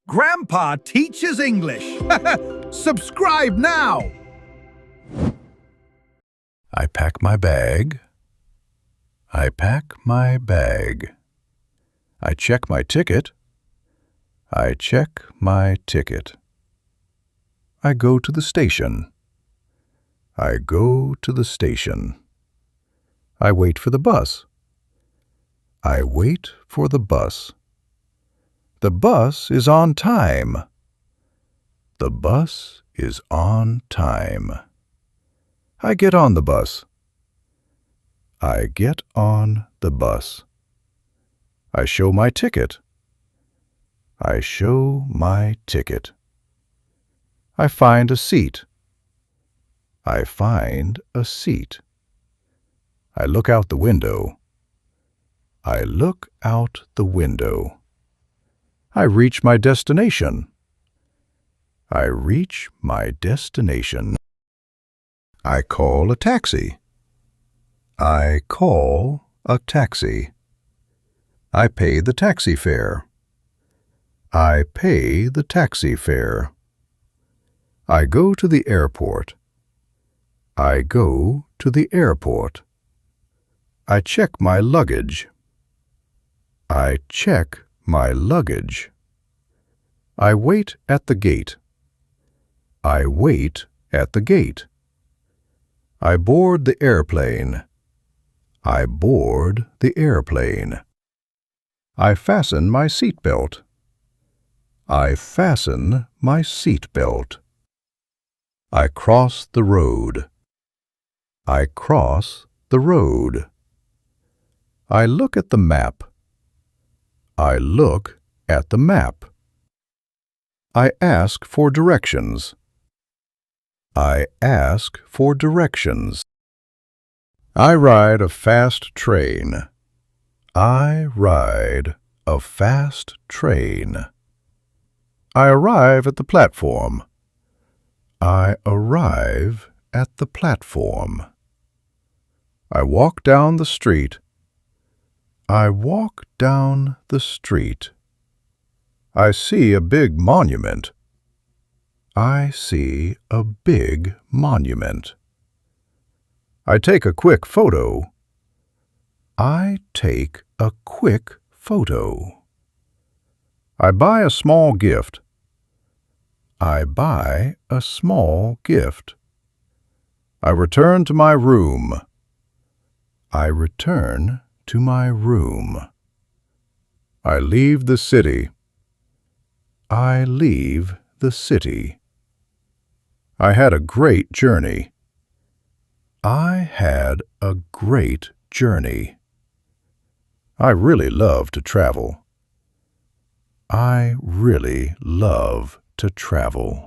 Grandpa teaches English. Subscribe now. I pack my bag. I pack my bag. I check my ticket. I check my ticket. I go to the station. I go to the station. I wait for the bus. I wait for the bus. The bus is on time. The bus is on time. I get on the bus. I get on the bus. I show my ticket. I show my ticket. I find a seat. I find a seat. I look out the window. I look out the window. I reach my destination. I reach my destination. I call a taxi. I call a taxi. I pay the taxi fare. I pay the taxi fare. I go to the airport. I go to the airport. I check my luggage. I check my luggage. I wait at the gate. I wait at the gate. I board the airplane. I board the airplane. I fasten my seatbelt. I fasten my seatbelt. I cross the road. I cross the road. I look at the map. I look at the map. I ask for directions. I ask for directions. I ride a fast train. I ride a fast train. I arrive at the platform. I arrive at the platform. I walk down the street. I walk down the street. I see a big monument. I see a big monument. I take a quick photo. I take a quick photo. I buy a small gift. I buy a small gift. I return to my room. I return to my room. I leave the city. I leave the city. I had a great journey. I had a great journey. I really love to travel. I really love to travel.